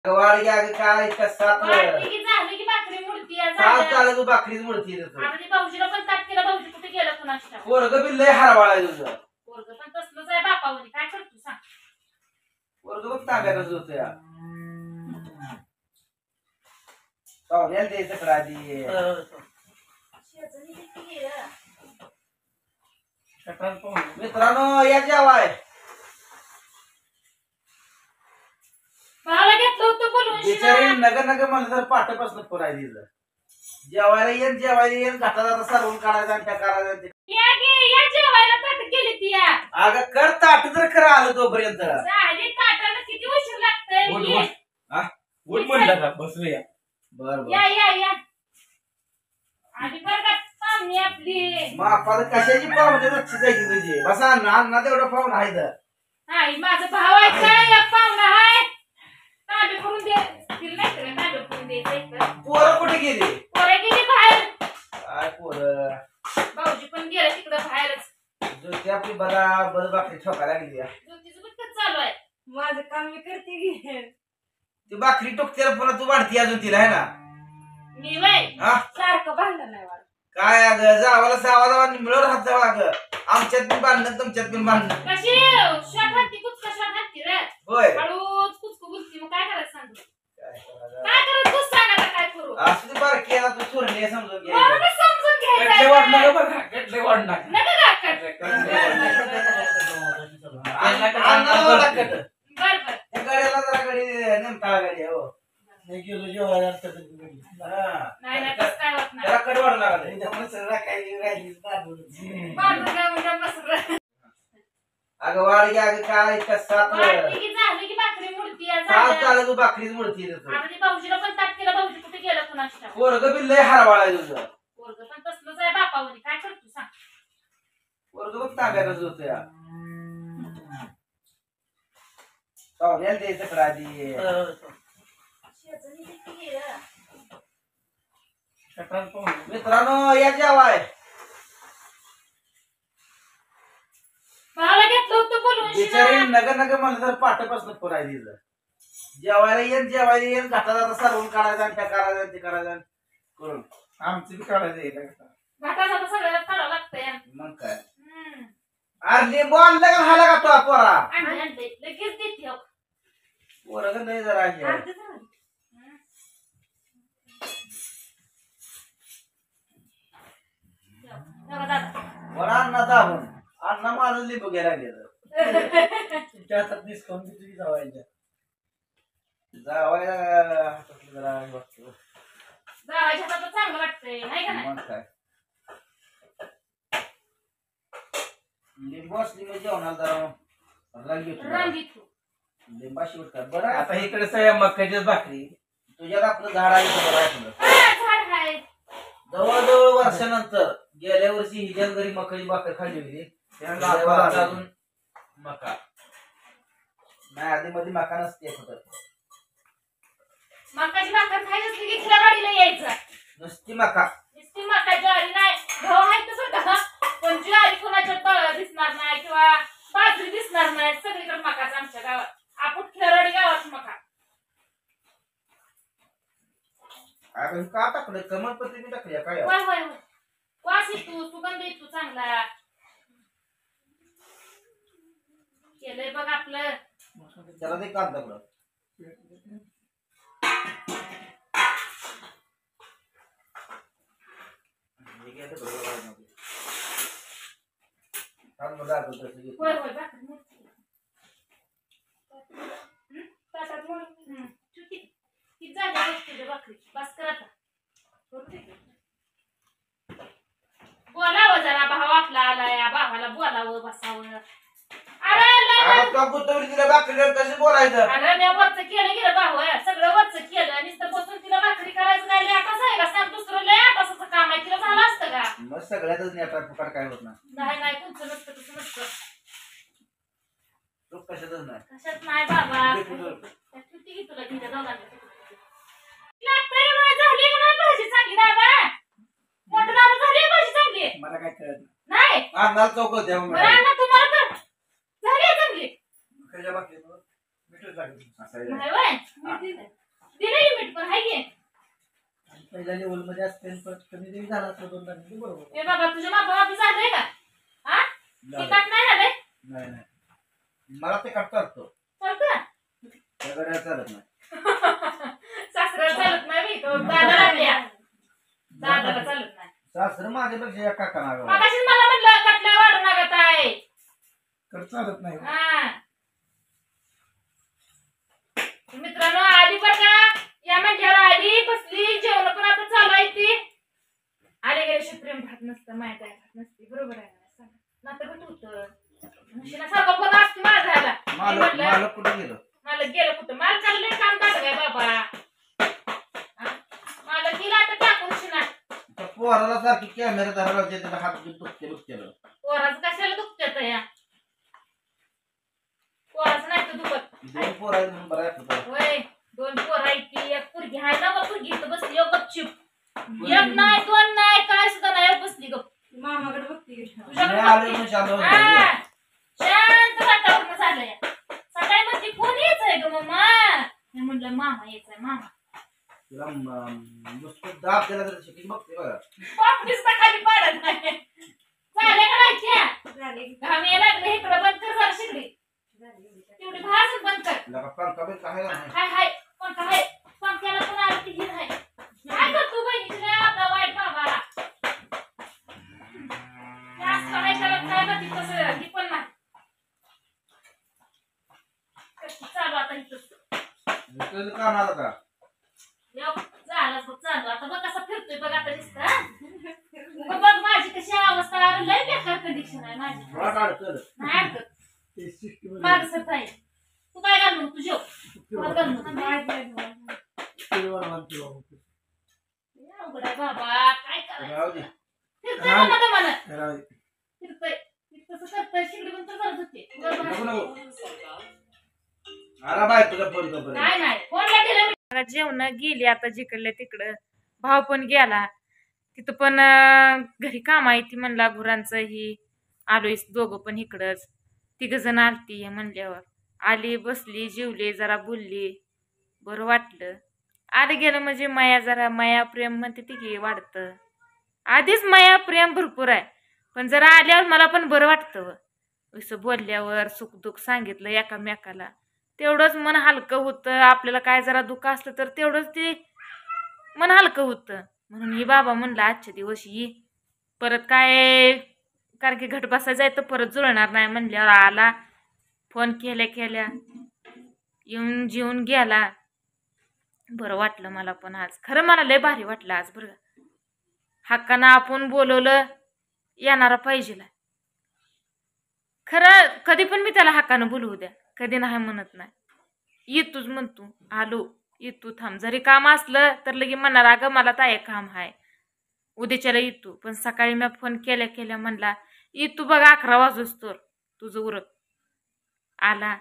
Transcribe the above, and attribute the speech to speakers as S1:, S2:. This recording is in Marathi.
S1: वाढ अगं काय सात
S2: वाढली की झाली की भाकरी मुडती
S1: सात झालं तू भाकरीच मुडती
S2: आता ते भाऊजीला पण ताट केलं. भाऊजी कुठे गेलं कुणास ठाऊक.
S1: पोरग बी लय हरवाळ आहे तुझं.
S2: पोरग पण तसलंच आहे बापावरी. काय करतो सांग.
S1: पोरग बघ ताब्यातच होतं या पाहुण्याला द्यायचं कडा आधी.
S2: शेजारी किती गेलं.
S1: मित्रांनो या जेवाय.
S2: भावाला घेतलं होतं बोलून
S1: बिचारी
S2: शिवाय.
S1: नगर नगर म्हणलं तर पाठपासून पुराय दिलं. जेवायला येईन घाटात आता सरवून काढायचं आणि त्या करायचं.
S2: या गे या जेवायला ताट केली ती या.
S1: अगं कर ताट तर खरं आलं तोपर्यंत.
S2: झाली ताटाला किती उशीर लागतंय.
S1: उठ म्हणलं का बसूया. बर
S2: या या या आधी बरं का पाहुणी आपली.
S1: मग कशाची पाहुणे नक्षी जायची तुझी. बसा ना तेवढं पाहुणं आहे तर.
S2: हा माझा भाव आहे काय एक पाहुणा आहे. ताबे करून दे तिला नाही तर ताबे करून द्यायचं.
S1: पोरं कुठे गेली.
S2: पोरं गेली बाहेर.
S1: काय पोरं.
S2: भाऊजी पण गेलं तिकडं बाहेरच.
S1: ज्योती आपली बरोबर भाकरी ठोकायला गेली.
S2: ज्योतीचं पण चालू आहे. माझं काम मी करते की.
S1: ती भाकरी टोकते पुन्हा तू वाढती अजून तिला आहे ना.
S2: मी वय
S1: हा
S2: सारखं भांडण नाही वाढ.
S1: काय अगं जावाला जावा मिळवर हात जावा अगं. आमच्यात पण बांधणं तुमच्यात पण बांधणं.
S2: कशी शॉट हाती कुचका शॉट हाती रे.
S1: होय
S2: हळूच कुचकू बोलती. मग काय करायचं सांग. काय करायचं तूच सांग आता काय करू.
S1: असं बार केला तू चोरली समजून घे.
S2: मला काय समजून घ्यायचं.
S1: कटले वाढणार बघा कटले वाढणार.
S2: नका का कट. बर बर
S1: त्या गाड्याला जरा गाडी नेमका गाडी हो.
S2: नाही नाही तसं काय होत नाही.
S1: जरा कट वाढणार
S2: बांधून काय म्हणजे मस्त.
S1: अगं वाढ अगं काय सात
S2: वाढली की झाली की भाकरी मुडती
S1: सात झालं तू भाकरीच मुडती.
S2: आता ते भाऊजीला पण ताट केलं. भाऊजी कुठे गेलं कुणास ठाऊक.
S1: पोरग बी लय हरवाळ आहे तुझं.
S2: पोरग पण तसलंच आहे बापावरी. काय करतो सांग.
S1: पोरग बघ ताब्यातच होतं या पाहुण्याला द्यायचं कडा आधी.
S2: शेजारी किती गेलं.
S1: मित्रांनो या जेवाय.
S2: भावाला घेतलं होतं बोलून
S1: बिचारी
S2: शिवाय.
S1: नगर म्हणलं तर पाठपासून पुराय दिलं. जेवायला येईन घाटात आता सरवून काढायचं आणि त्या करायचं ते करायचं करून आमचं बी काढायचं.
S2: घाटात आता सगळ्याला काढावं लागतंय.
S1: मग काय अरे लिंबू आणलं का झाला का तो पोरा.
S2: आणलंय लगेच देते हो.
S1: पोरग नाही जरा हे.
S2: अर्धे झाले. बघा दादा.
S1: बरं अण्णा दाबून अण्णा माझं लिंबू घ्यायला गेलं.
S3: डिस्काउंट किती जावायच्या
S1: जावायला हातातलं जरा हे वाटतं.
S2: जावायच्या हातात चांगलं वाटतंय नाही का नाही.
S1: मग काय लिंबू असली म्हणजे जेवणाला जरा रंग येतो.
S2: रंगीत हो.
S1: लिंबाशी उठतात. बरं
S3: आता इकडे सगळ्या मक्याचीच भाकरी.
S1: तुझ्यात आपलं झाड आहे सगळं आहे तुला.
S2: झाड आहे.
S1: जवळजवळ वर्षानंतर गेल्या वर्षी हिच्यात घरी मकाची भाकर खाल्ली होती. अजून मका नाही आधी मध्ये मका नसते फक्त.
S2: मकाची भाकर खायची असली की खिलावाडीला यायचं.
S1: नुसती मका.
S2: नुसती मका ज्वारी नाही. गहू आहेत तसं का पण ज्वारी कोणाच्या तळ दिसणार नाही किंवा बाजरी दिसणार नाही. सगळीकडे मकाच आमच्या गावात. आपण खिलावाडी गावात मका.
S1: अरे का टाकलं कमलपत्री मी टाकली काय.
S2: होय होय होय वास येतो सुगंध येतो चांगला. केलंय बघ आपलं.
S1: त्याला ते कांदा पडलं.
S2: होय होय भाकरी मोठी. ताटात मोठी. किती झाली तुझ्या भाकरी. बस कर आता. बोलावं जरा भाव आपला आलाय. भावाला बोलावं बसावं.
S1: तिला भाकरी कसं बोलायचं.
S2: अरे मी वरचं केलं गेलं भाऊ सगळं वरचं केलं. नुसतं बसून तिला भाकरी करायचं काय लय आटास आहे का सांग. दुसरं लय आटासाचं काम आहे. तिला झालं असतं का.
S1: मग सगळ्यातच नेटा फुकाट काय होत
S2: नाही नाही तुमचं नसतं तसं नसतं.
S1: तो कशातच नाही.
S2: कशात नाही बाबा. किती की तुला तिच्या दोघांना झाली का नाही भाजी चांगली दादा. मोठं दादा झाली भाजी चांगली.
S3: मला काय कळत
S2: नाही
S1: अन्नाला चौकत द्या
S2: बरं अण्णा तुम्हाला तर झाली चांगली.
S3: भाकरीच्या भाकरी मीठ टाकली.
S2: नाही होय.
S3: पहिल्या लेवल मध्ये असते पण कमी जरी झाला असतो 2 तारखेला बरोबर.
S2: ए बाबा तुझ्या मापी झालंय का हा तिखट नाही झालंय
S1: नाही नाही मला ते कट करतो
S2: चालतं
S1: त्या गड्या चालत नाही
S2: सासऱ्याला चालत नाही मी तो दादाला आपल्या दादाला चालत नाही
S1: सासर माझ्यापेक्षा या काका नागा
S2: मगाशीच मला म्हणलं कटल्या वाढू नका ताई
S3: कर चालत नाही.
S2: हा मित्रांनो आली बरं का या म्हणल्यावर आली बसली जेवण पण आता चालू आहे ती आले गेले शिप्रेम भात नसतं माहित आहे भात नसते बरोबर आहे ना सांग नातं कुठं होतं म्हशीला सारखा फोन असतो माझा ह्याला. मी
S1: मालक
S2: म्हटलं
S1: मालक कुठे गेलो
S2: मला गेलं कुठं माल चाललंय काम काढ काय बाबा हा? मला गेला आता टाकून शिना
S1: त्या पोराला सारखी कॅमेरा धरायला त्याला हात घेऊन दुखते दुखते
S2: पोराचं कशाला दुखत या पोराचं नाही तर दुखत
S1: 2 पोर आहेत म्हणून बरं आहे आपलं.
S2: होय 2 पोरं आहेत ती एक पोरगी आहे ना मग पोरगी इथं बसली हो गपचूप एक नाही 2 नाही काय सुद्धा नाही बसली गप
S4: मामाकडे बघते
S1: मी
S2: तुझ्याकडे
S1: आलोय
S2: बघते.
S1: म्हणून शांत बसलो.
S2: हा, शांत वातावरण झालंय सकाळी म्हणते फोन यायचंय ग मम्मा मी म्हटलं मामा यायचंय मामा
S1: तिला नुसतं दाब दिला तर शिकून बघते बघा
S2: पापडीच तर खाली पाडत नाही चालेल का राहायच्या
S4: झाले
S2: घाम यायला लागले इकडं बंद कर जरा शिकडी तेवढी भाज बंद कर
S1: तिला का पंखा बिंखा आहे का नाही
S2: हाय हाय पंखा हाय पंख्याला पण आरती घेत आहे काय करतो बहिणीला आपला वाईट बाबा जास्त नाही करत काय ना ती तसं ती पण नाही कशी चालू आता इथं
S1: काम आलं का
S2: झालं बघ चालू आता बघ कसा फिरतोय बघ आता दिसत बघ माझी कशी अवस्था लय बेकार कंडिशन आहे माझी
S1: मला काढतं
S2: नाही अडकत
S3: ते system मध्ये
S2: माग सरता आहे तू काय घालू तू जेव तुला घालू
S3: तेलवर बांधते बाबा.
S2: अवघड आहे बाबा काय करायचं
S1: राहू दे
S2: फिरतोय ना मध्ये मला
S3: राहू दे.
S2: फिरतोय तसं करतोय शिकडी पण तर करत होते
S1: नको नको आला बाय तुझा फोन कर
S2: नाही नाही कोणला दिलं जेवण गेली आता जिकडल्या तिकडं भाव पण गेला तिथं पण घरी काम आहे ती म्हणला गुरांचं ही आलोय दोघं पण इकडंच 3 जण आलती म्हणल्यावर आली बसली जेवली जरा बोलली बरं वाटलं आलं गेलं म्हणजे माया जरा माया प्रेम म्हणते ती की वाढतं आधीच माया प्रेम भरपूर आहे पण जरा आल्यावर मला पण बरं वाटतं असं बोलल्यावर सुखदुःख सांगितलं एकामेकाला तेवढंच मन हलकं होतं आपल्याला काय जरा दुःख असलं तर तेवढंच ते मन हलकं होतं म्हणून ही बाबा म्हणलं आजच्या दिवस ही परत काय कारण की घट बसायचं आहे तर परत जुळणार नाही म्हणल्यावर आला फोन केल्या येऊन जेवून गेला बरं वाटलं मला पण आज खरं मला लय भारी वाटलं आज बरं हक्कानं आपण बोलवलं येणारा पाहिजे खरं कधी पण मी त्याला हक्कानं बोलवू द्या कधी नाही म्हणत नाही येतोच म्हणतो आलो येतो थांब जरी काम असलं तर लगे म्हणणार अगं मला तर एक काम आहे उद्याच्याला येतो पण सकाळी मी फोन केल्या म्हणला येतो बघा 11 वाजोस तर तुझं उरक आला